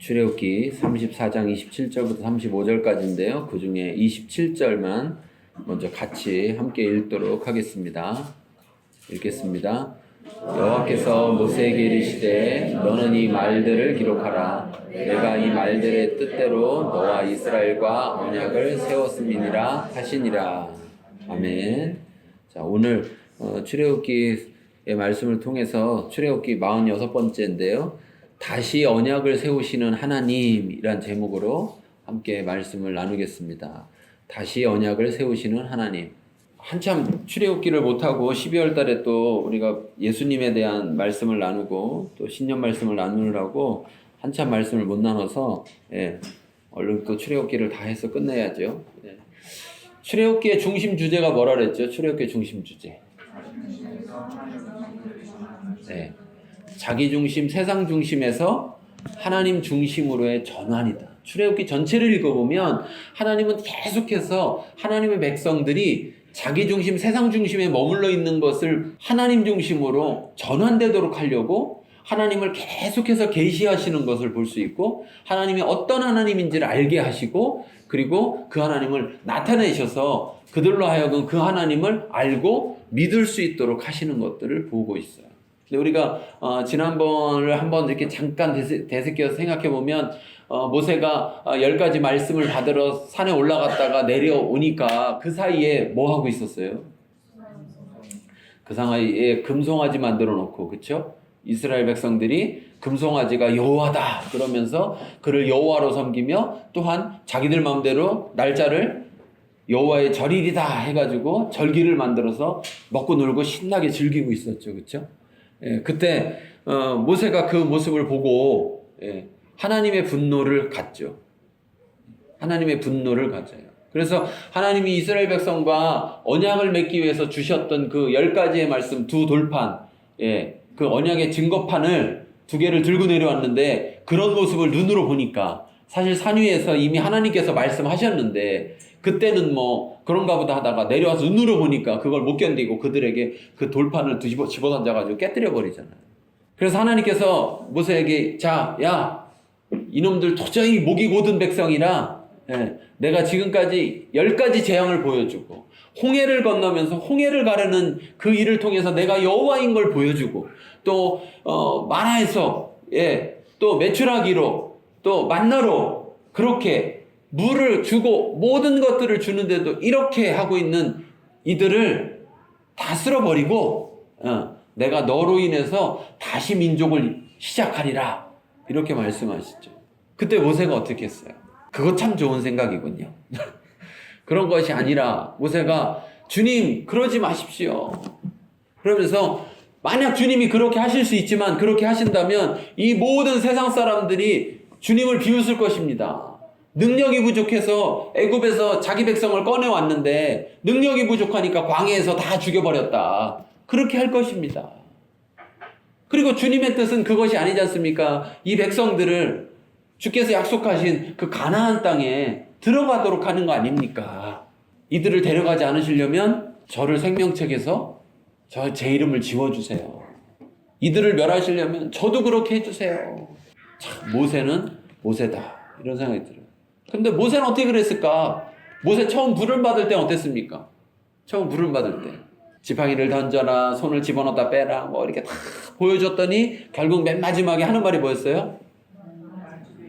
출애굽기 34장 27절부터 35절까지인데요. 그 중에 27절만 먼저 같이 함께 읽도록 하겠습니다. 읽겠습니다. 여호와께서 모세에게 이르시되 너는 이 말들을 기록하라. 내가 이 말들의 뜻대로 너와 이스라엘과 언약을 세웠음이니라 하시니라. 아멘. 자, 오늘 출애굽기의 말씀을 통해서 출애굽기 46번째인데요. 다시 언약을 세우시는 하나님이란 제목으로 함께 말씀을 나누겠습니다. 다시 언약을 세우시는 하나님. 한참 출애굽기를 못하고 12월 달에 또 우리가 예수님에 대한 말씀을 나누고 또 신년 말씀을 나누느라고 한참 말씀을 못 나눠서 얼른 또 출애굽기를 다 해서 끝내야죠. 출애굽기의 중심 주제가 뭐라 그랬죠? 출애굽기의 중심 주제. 자기 중심, 세상 중심에서 하나님 중심으로의 전환이다. 출애굽기 전체를 읽어보면 하나님은 계속해서 하나님의 백성들이 자기 중심, 세상 중심에 머물러 있는 것을 하나님 중심으로 전환되도록 하려고 하나님을 계속해서 계시하시는 것을 볼 수 있고, 하나님이 어떤 하나님인지를 알게 하시고, 그리고 그 하나님을 나타내셔서 그들로 하여금 그 하나님을 알고 믿을 수 있도록 하시는 것들을 보고 있어요. 근데 우리가 지난번을 한번 이렇게 잠깐 되새겨서 생각해 보면 모세가 10가지 말씀을 받으러 산에 올라갔다가 내려오니까 그 사이에 뭐 하고 있었어요? 그 사이에 금송아지 만들어 놓고, 그쵸? 이스라엘 백성들이 금송아지가 여호와다 그러면서 그를 여호와로 섬기며, 또한 자기들 마음대로 날짜를 여호와의 절일이다 해가지고 절기를 만들어서 먹고 놀고 신나게 즐기고 있었죠. 그쵸? 그때 모세가 그 모습을 보고 하나님의 분노를 갖죠. 하나님의 분노를 가져요. 그래서 하나님이 이스라엘 백성과 언약을 맺기 위해서 주셨던 그 10가지의 말씀 두 돌판, 그 언약의 증거판을 2개를 들고 내려왔는데, 그런 모습을 눈으로 보니까 사실 산 위에서 이미 하나님께서 말씀하셨는데 그때는 뭐 그런가 보다 하다가 내려와서 눈으로 보니까 그걸 못 견디고 그들에게 그 돌판을 집어 던져가지고 깨뜨려 버리잖아요. 그래서 하나님께서 모세에게 야 이놈들 도저히 목이 고든 백성이라 내가 지금까지 10가지 재앙을 보여주고, 홍해를 건너면서 홍해를 가르는 그 일을 통해서 내가 여호와인 걸 보여주고, 또 마라에서 또 메추라기로 또 만나로 그렇게 물을 주고 모든 것들을 주는데도 이렇게 하고 있는 이들을 다 쓸어버리고 내가 너로 인해서 다시 민족을 시작하리라, 이렇게 말씀하시죠. 그때 모세가 어떻게 했어요? 그거 참 좋은 생각이군요. 그런 것이 아니라 모세가 주님 그러지 마십시오 그러면서, 만약 주님이 그렇게 하실 수 있지만 그렇게 하신다면 이 모든 세상 사람들이 주님을 비웃을 것입니다. 능력이 부족해서 애굽에서 자기 백성을 꺼내왔는데 능력이 부족하니까 광야에서 다 죽여버렸다, 그렇게 할 것입니다. 그리고 주님의 뜻은 그것이 아니지 않습니까? 이 백성들을 주께서 약속하신 그 가나안 땅에 들어가도록 하는 거 아닙니까? 이들을 데려가지 않으시려면 저를 생명책에서 제 이름을 지워주세요. 이들을 멸하시려면 저도 그렇게 해주세요. 참, 모세는 모세다, 이런 생각이 들어요. 근데 모세는 어떻게 그랬을까? 모세 처음 부름 받을 때 어땠습니까? 처음 부름 받을 때 지팡이를 던져라, 손을 집어넣다 빼라, 뭐 이렇게 다 보여줬더니 결국 맨 마지막에 하는 말이 뭐였어요?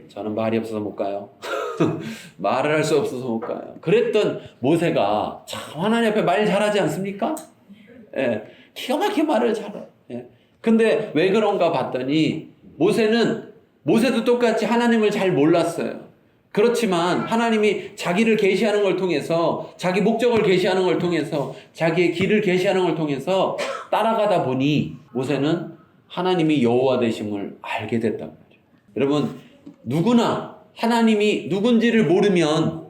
저는 말이 없어서 못 가요. 말을 할 수 없어서 못 가요. 그랬던 모세가 참 하나님 앞에 말 잘하지 않습니까? 기가 막히게 말을 잘해요. 근데 왜 그런가 봤더니 모세도 똑같이 하나님을 잘 몰랐어요. 그렇지만 하나님이 자기를 계시하는 걸 통해서, 자기 목적을 계시하는 걸 통해서, 자기의 길을 계시하는 걸 통해서 따라가다 보니 모세는 하나님이 여호와 되심을 알게 됐단 말이에요. 여러분, 누구나 하나님이 누군지를 모르면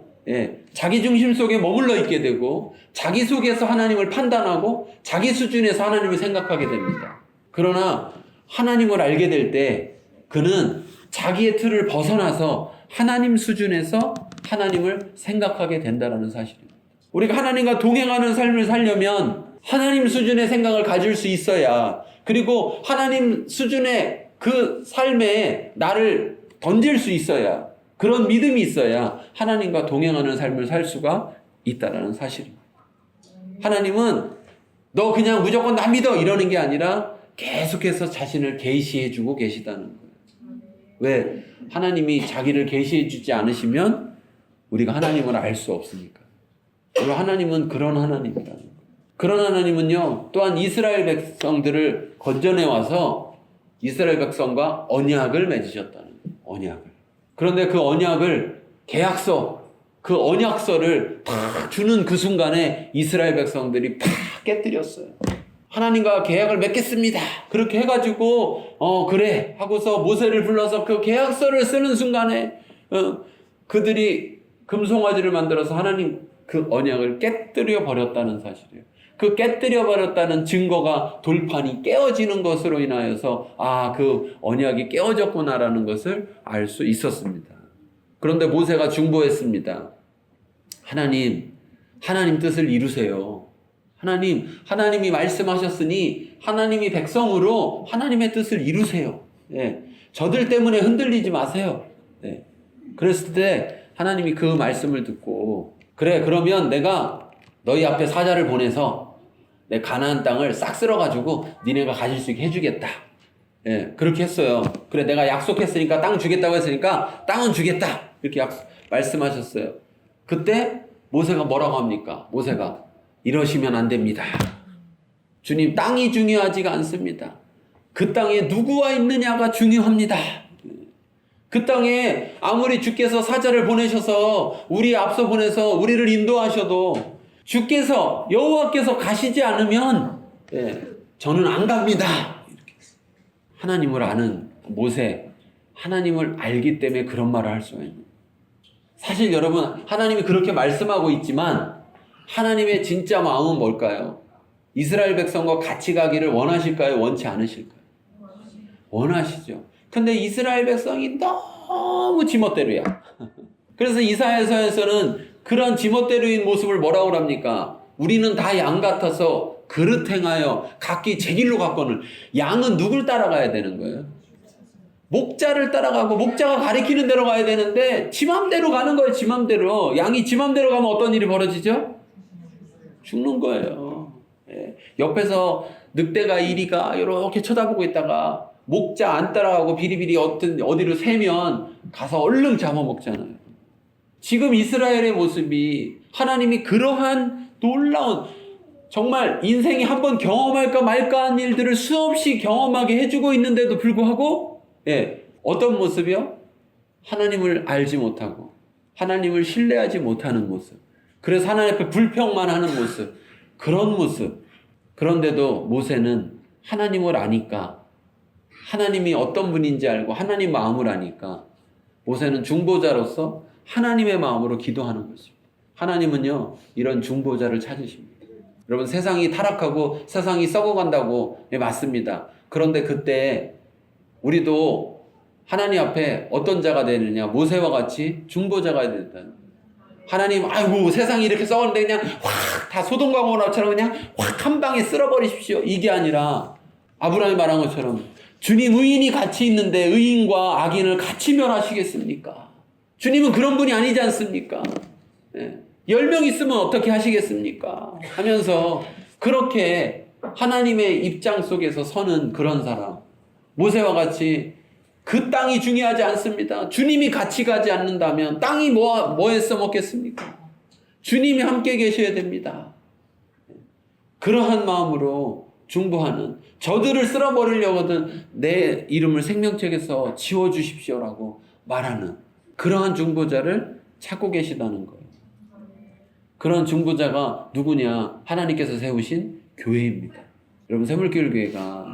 자기 중심 속에 머물러 있게 되고, 자기 속에서 하나님을 판단하고 자기 수준에서 하나님을 생각하게 됩니다. 그러나 하나님을 알게 될 때 그는 자기의 틀을 벗어나서 하나님 수준에서 하나님을 생각하게 된다는 사실입니다. 우리가 하나님과 동행하는 삶을 살려면 하나님 수준의 생각을 가질 수 있어야, 그리고 하나님 수준의 그 삶에 나를 던질 수 있어야, 그런 믿음이 있어야 하나님과 동행하는 삶을 살 수가 있다라는 사실입니다. 하나님은 너 그냥 무조건 나 믿어 이러는 게 아니라 계속해서 자신을 계시해 주고 계시다는 거예요. 왜? 하나님이 자기를 계시해 주지 않으시면 우리가 하나님을 알 수 없으니까. 그리고 하나님은 그런 하나님이라는 거예요. 그런 하나님은요, 또한 이스라엘 백성들을 건져내 와서 이스라엘 백성과 언약을 맺으셨다는 거예요. 언약을. 그런데 그 언약을, 계약서, 그 언약서를 탁 주는 그 순간에 이스라엘 백성들이 팍 깨뜨렸어요. 하나님과 계약을 맺겠습니다. 그렇게 해가지고 그래 하고서 모세를 불러서 그 계약서를 쓰는 순간에 그들이 금송아지를 만들어서 하나님 그 언약을 깨뜨려 버렸다는 사실이에요. 그 깨뜨려 버렸다는 증거가 돌판이 깨어지는 것으로 인하여서 그 언약이 깨어졌구나라는 것을 알 수 있었습니다. 그런데 모세가 중보했습니다. 하나님 뜻을 이루세요. 하나님이 말씀하셨으니 하나님이 백성으로 하나님의 뜻을 이루세요. 예. 저들 때문에 흔들리지 마세요. 예. 그랬을 때 하나님이 그 말씀을 듣고 그래 그러면 내가 너희 앞에 사자를 보내서 내 가나안 땅을 싹 쓸어가지고 니네가 가질 수 있게 해주겠다. 예. 그렇게 했어요. 그래 내가 약속했으니까 땅 주겠다고 했으니까 땅은 주겠다. 이렇게 말씀하셨어요. 그때 모세가 뭐라고 합니까? 모세가 이러시면 안 됩니다. 주님, 땅이 중요하지가 않습니다. 그 땅에 누구와 있느냐가 중요합니다. 그 땅에 아무리 주께서 사자를 보내셔서 우리 앞서 보내서 우리를 인도하셔도 주께서 여호와께서 가시지 않으면 저는 안 갑니다. 이렇게 하나님을 아는 모세, 하나님을 알기 때문에 그런 말을 할 수가 있는 거예요. 사실 여러분 하나님이 그렇게 말씀하고 있지만 하나님의 진짜 마음은 뭘까요? 이스라엘 백성과 같이 가기를 원하실까요? 원치 않으실까요? 원하시죠. 근데 이스라엘 백성이 너무 지멋대로야. 그래서 이사야서에서는 그런 지멋대로인 모습을 뭐라고 합니까? 우리는 다 양 같아서 그릇 행하여 각기 제 길로 갔거늘. 양은 누굴 따라가야 되는 거예요? 목자를 따라가고 목자가 가리키는 대로 가야 되는데 지 맘대로 가는 거예요. 지 맘대로. 양이 지 맘대로 가면 어떤 일이 벌어지죠? 죽는 거예요. 옆에서 늑대가 이리가 이렇게 쳐다보고 있다가 목자 안 따라가고 비리비리 어디로 새면 가서 얼른 잡아먹잖아요. 지금 이스라엘의 모습이 하나님이 그러한 놀라운 정말 인생이 한번 경험할까 말까 한 일들을 수없이 경험하게 해주고 있는데도 불구하고 어떤 모습이요? 하나님을 알지 못하고 하나님을 신뢰하지 못하는 모습. 그래서 하나님 앞에 불평만 하는 모습. 그런 모습. 그런데도 모세는 하나님을 아니까 하나님이 어떤 분인지 알고 하나님 마음을 아니까 모세는 중보자로서 하나님의 마음으로 기도하는 것입니다. 하나님은요 이런 중보자를 찾으십니다. 여러분 세상이 타락하고 세상이 썩어간다고 맞습니다. 그런데 그때 우리도 하나님 앞에 어떤 자가 되느냐? 모세와 같이 중보자가 된다는. 하나님, 아이고 세상이 이렇게 썩었는데 그냥 확 다 소돔과 고모라처럼 그냥 확 한 방에 쓸어버리십시오. 이게 아니라 아브라함이 말한 것처럼 주님 의인이 같이 있는데 의인과 악인을 같이 멸하시겠습니까? 주님은 그런 분이 아니지 않습니까? 10명 있으면 어떻게 하시겠습니까? 하면서 그렇게 하나님의 입장 속에서 서는 그런 사람. 모세와 같이 그 땅이 중요하지 않습니다. 주님이 같이 가지 않는다면 땅이 뭐에 써먹겠습니까? 주님이 함께 계셔야 됩니다. 그러한 마음으로 중보하는, 저들을 쓸어버리려거든 내 이름을 생명책에서 지워주십시오라고 말하는 그러한 중보자를 찾고 계시다는 거예요. 그런 중보자가 누구냐? 하나님께서 세우신 교회입니다. 여러분 새물교회가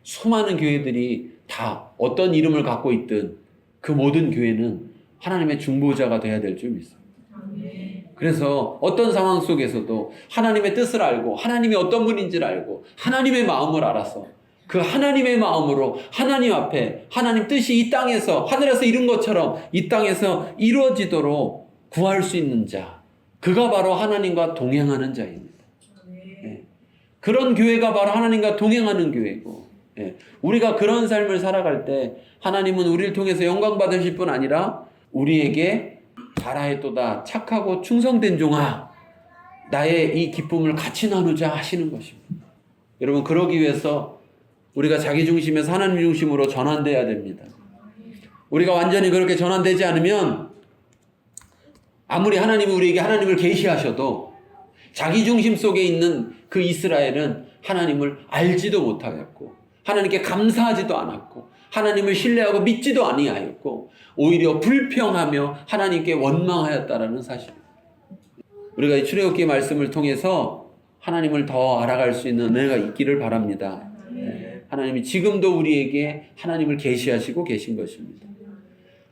수많은 교회들이 다 어떤 이름을 갖고 있든 그 모든 교회는 하나님의 중보자가 돼야 될 줄 믿습니다. 그래서 어떤 상황 속에서도 하나님의 뜻을 알고 하나님이 어떤 분인지를 알고 하나님의 마음을 알아서 그 하나님의 마음으로 하나님 앞에 하나님 뜻이 이 땅에서 하늘에서 이룬 것처럼 이 땅에서 이루어지도록 구할 수 있는 자, 그가 바로 하나님과 동행하는 자입니다. 그런 교회가 바로 하나님과 동행하는 교회고 예. 우리가 그런 삶을 살아갈 때 하나님은 우리를 통해서 영광 받으실 뿐 아니라 우리에게 잘하였도다 착하고 충성된 종아 나의 이 기쁨을 같이 나누자 하시는 것입니다. 여러분 그러기 위해서 우리가 자기 중심에서 하나님 중심으로 전환돼야 됩니다. 우리가 완전히 그렇게 전환되지 않으면 아무리 하나님이 우리에게 하나님을 계시하셔도 자기 중심 속에 있는 그 이스라엘은 하나님을 알지도 못하였고 하나님께 감사하지도 않았고 하나님을 신뢰하고 믿지도 아니하였고 오히려 불평하며 하나님께 원망하였다라는 사실입니다. 우리가 이 출애굽기 말씀을 통해서 하나님을 더 알아갈 수 있는 은혜가 있기를 바랍니다. 하나님이 지금도 우리에게 하나님을 계시하시고 계신 것입니다.